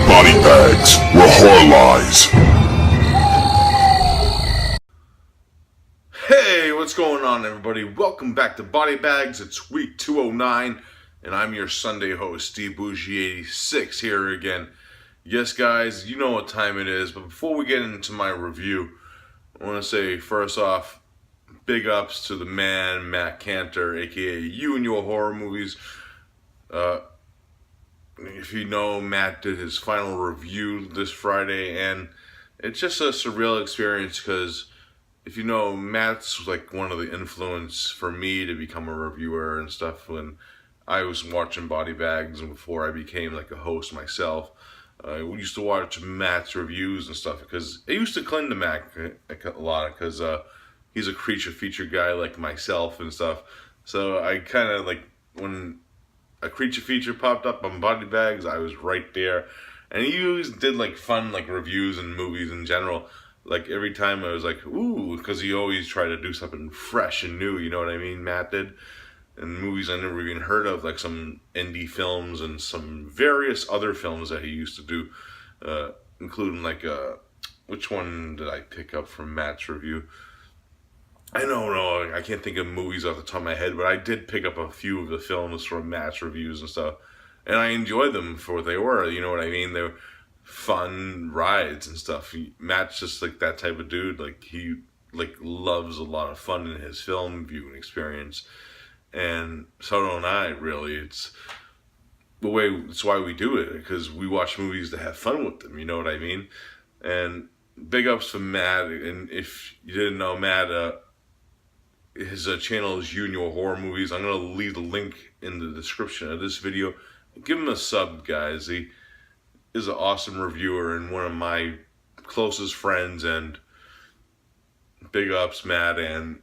BodyBags, where horror lies. Hey, what's going on, everybody? Welcome back to BodyBags. It's week 209, and I'm your Sunday host, Bourgie86, here again. Yes, guys, you know what time it is, but before we get into my review, I want to say, first off, big ups to the man, Matt Cantor, aka You and Your Horror Movies. If you know, Matt did his final review this Friday, and it's just a surreal experience because, if you know, Matt's like one of the influence for me to become a reviewer and stuff when I was watching BodyBags and before I became like a host myself. We used to watch Matt's reviews and stuff because I used to cling to Matt a lot because he's a creature feature guy like myself and stuff. So I kind of like, when a creature feature popped up on BodyBags, I was right there. And he always did like fun like reviews and movies in general. Like every time I was like, ooh, because he always tried to do something fresh and new, you know what I mean, Matt did? And movies I never even heard of, like some indie films and some various other films that he used to do, including like, which one did I pick up from Matt's review? I don't know, I can't think of movies off the top of my head, but I did pick up a few of the films from Matt's reviews and stuff. And I enjoyed them for what they were, you know what I mean? They were fun rides and stuff. Matt's just like that type of dude. Like he like loves a lot of fun in his film viewing experience, and so don't I. Really, it's why we do it, because we watch movies to have fun with them. You know what I mean? And big ups for Matt. And if you didn't know, Matt, his channel is You and Your Horror Movies. I'm gonna leave the link in the description of this video. Give him a sub, guys. He is an awesome reviewer and one of my closest friends, and big ups, Matt, and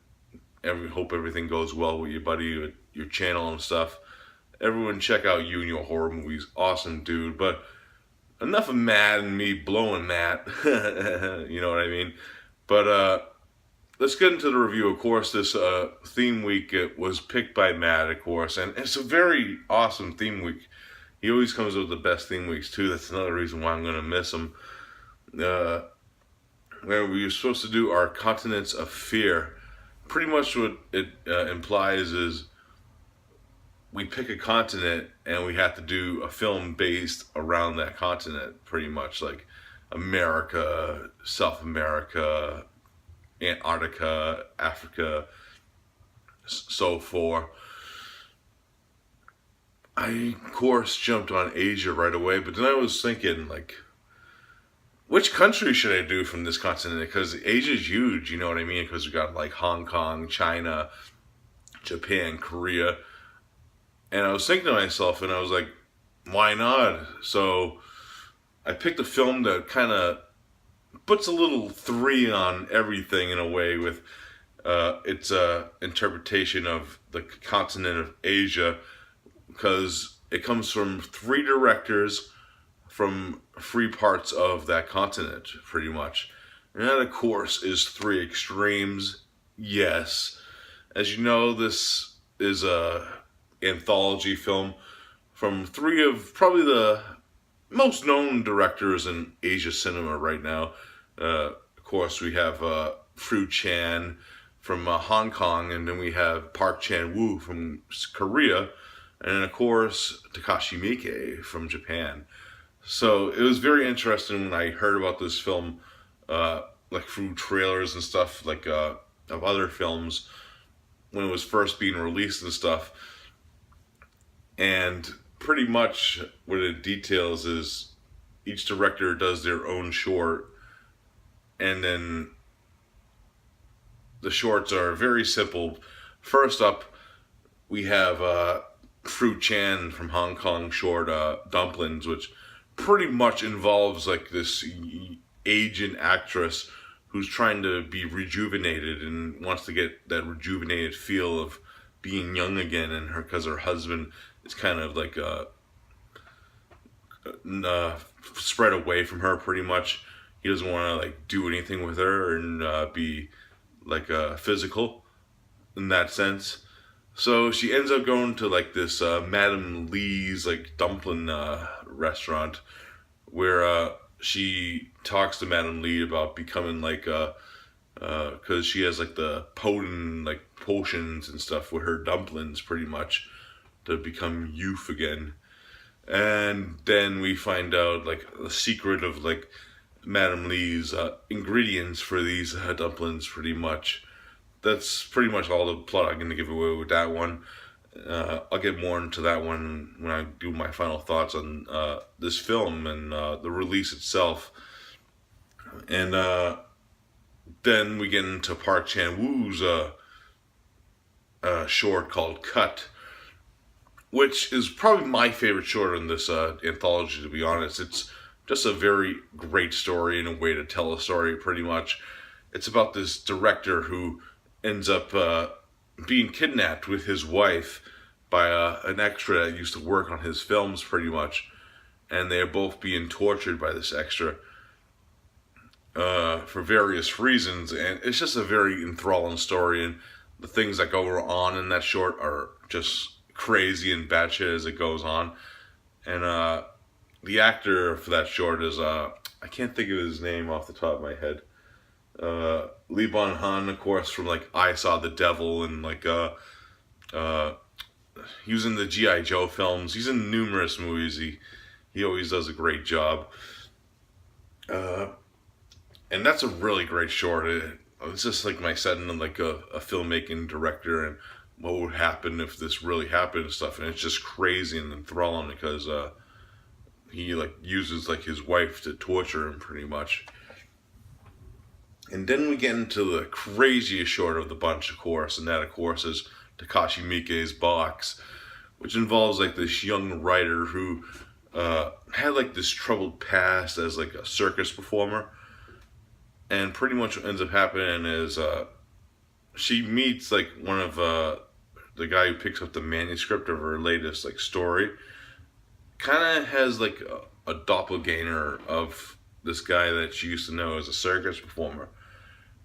hope everything goes well with you, buddy, with your channel and stuff. Everyone check out You and Your Horror Movies. Awesome dude. But enough of Matt and me blowing Matt. You know what I mean? But let's get into the review. Of course, this theme week, it was picked by Matt, of course, and it's a very awesome theme week. He always comes up with the best theme weeks, too. That's another reason why I'm going to miss him. Where we were supposed to do our Continents of Fear. Pretty much what it implies is we pick a continent and we have to do a film based around that continent, pretty much. Like America, South America, Antarctica, Africa, so forth. I, of course, jumped on Asia right away, but then I was thinking, like, which country should I do from this continent? Because Asia's huge, you know what I mean? Because we got, like, Hong Kong, China, Japan, Korea. And I was thinking to myself, and I was like, why not? So I picked a film that kind of puts a little 3 on everything in a way with its interpretation of the continent of Asia, because it comes from 3 directors from 3 parts of that continent, pretty much. And that, of course, is 3 extremes. Yes. As you know, this is a anthology film from 3 of probably the most known directors in Asia cinema right now. Of course, we have Fru Chan from Hong Kong, and then we have Park Chan-wook from Korea, and of course, Takashi Miike from Japan. So it was very interesting when I heard about this film, like through trailers and stuff, like of other films, when it was first being released and stuff. And pretty much what it details is each director does their own short, and then the shorts are very simple. First up, we have Fru Chan from Hong Kong short, Dumplings, which pretty much involves like this Asian actress who's trying to be rejuvenated and wants to get that rejuvenated feel of being young again, and her, because her husband is kind of like spread away from her pretty much. He doesn't want to like do anything with her and be like physical in that sense. So she ends up going to like this Madame Lee's like dumpling restaurant where she talks to Madame Lee about becoming like because she has like the potent like potions and stuff with her dumplings pretty much to become youth again. And then we find out like the secret of like Madame Lee's ingredients for these dumplings pretty much. That's pretty much all the plot I'm going to give away with that one. I'll get more into that one when I do my final thoughts on this film and the release itself. And then we get into Park Chan-wook's short called Cut, which is probably my favorite short in this anthology, to be honest. It's just a very great story and a way to tell a story, pretty much. It's about this director who ends up being kidnapped with his wife by an extra that used to work on his films, pretty much. And they are both being tortured by this extra for various reasons. And it's just a very enthralling story. And the things that go on in that short are just crazy and batshit as it goes on. And the actor for that short is, I can't think of his name off the top of my head. Lee Bon-han, of course, from like I Saw the Devil, and like he was in the G.I. Joe films. He's in numerous movies. He always does a great job. And that's a really great short. It's just like my setting of like a filmmaking director and what would happen if this really happened and stuff. And it's just crazy and enthralling because he like uses like his wife to torture him pretty much. And then we get into the craziest short of the bunch, of course, and that, of course, is Takashi Miike's Box, which involves like this young writer who had like this troubled past as like a circus performer. And pretty much what ends up happening is she meets like one of the guy who picks up the manuscript of her latest like story. Kind of has like a doppelganger of this guy that she used to know as a circus performer.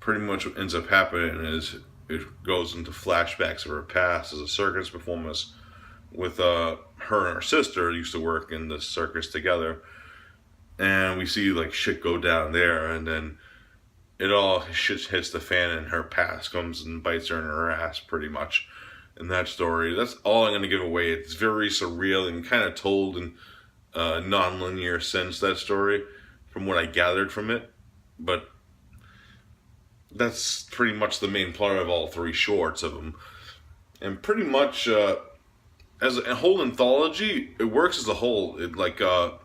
Pretty much what ends up happening is it goes into flashbacks of her past as a circus performance with her and her sister used to work in the circus together. And we see like shit go down there, and then it all shit hits the fan and her past comes and bites her in her ass pretty much in that story. That's all I'm going to give away. It's very surreal and kind of told in a non-linear sense, that story, from what I gathered from it. But that's pretty much the main plot of all three shorts of them. And pretty much as a whole anthology, it works as a whole. It like the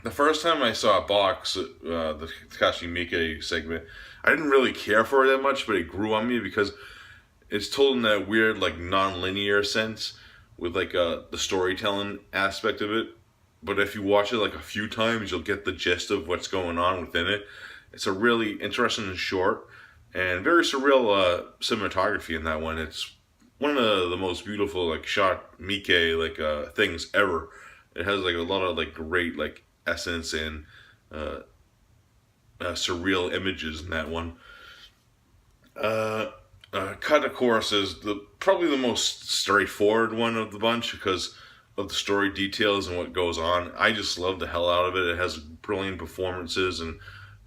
first time I saw a box, the Takashi Miike segment, I didn't really care for it that much, but it grew on me because it's told in that weird, like, non-linear sense with, like, the storytelling aspect of it. But if you watch it, like, a few times, you'll get the gist of what's going on within it. It's a really interesting and short and very surreal cinematography in that one. It's one of the most beautiful, like, shot Miike, like, things ever. It has, like, a lot of, like, great, like, essence and surreal images in that one. Cut, of course, is probably the most straightforward one of the bunch because of the story details and what goes on. I just love the hell out of it. It has brilliant performances and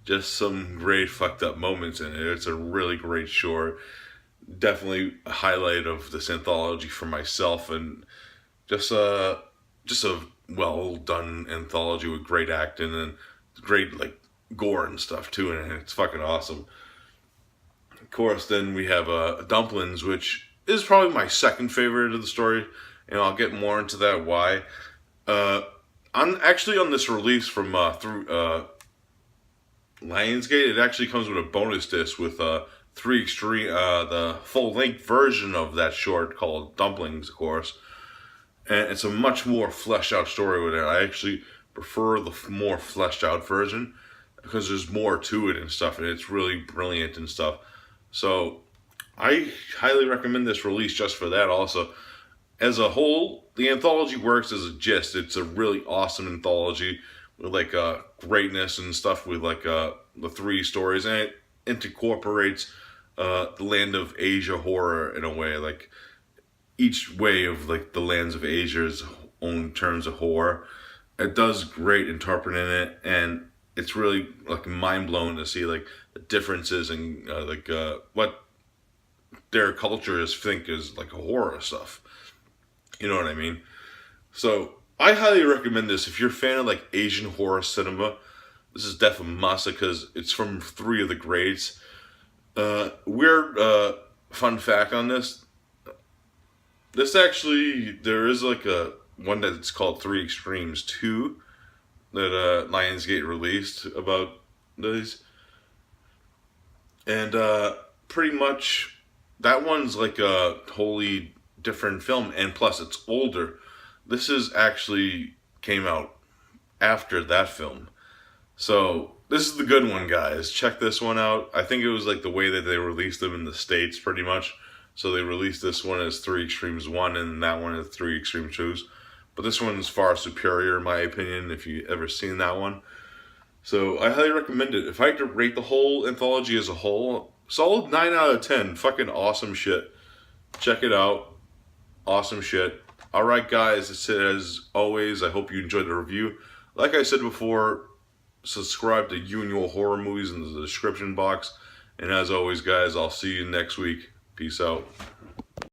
just some great fucked up moments in it. It's a really great short. Definitely a highlight of this anthology for myself, and just a well done anthology with great acting and great like gore and stuff too, and it's fucking awesome. Of course, then we have Dumplings, which is probably my second favorite of the story, and I'll get more into that why. I'm actually on this release from through Lionsgate. It actually comes with a bonus disc with the full length version of that short called Dumplings, of course. And it's a much more fleshed out story with it. I actually prefer the more fleshed out version because there's more to it and stuff, and it's really brilliant and stuff. So I highly recommend this release just for that also. As a whole, the anthology works as a gist. It's a really awesome anthology with like greatness and stuff with like the three stories, and it incorporates the land of Asia horror in a way. Like each way of like the lands of Asia's own terms of horror. It does great interpreting it, and it's really like mind blowing to see like the differences in what their cultures think is like horror stuff. You know what I mean? So I highly recommend this if you're a fan of like Asian horror cinema. This is definitely a must because it's from three of the greats. Weird fun fact on this. This actually, there is like a one that's called Three Extremes 2 that Lionsgate released about these. And pretty much that one's like a wholly different film, and plus it's older. This is actually came out after that film. So this is the good one, guys. Check this one out. I think it was like the way that they released them in the States pretty much. So they released this one as 3 Extremes 1 and that one as 3 Extremes 2s. But this one is far superior in my opinion if you ever seen that one. So I highly recommend it. If I had to rate the whole anthology as a whole, solid 9 out of 10. Fucking awesome shit. Check it out. Awesome shit. Alright guys, as always, I hope you enjoyed the review. Like I said before, subscribe to You and Your Horror Movies in the description box. And as always guys, I'll see you next week. Peace out.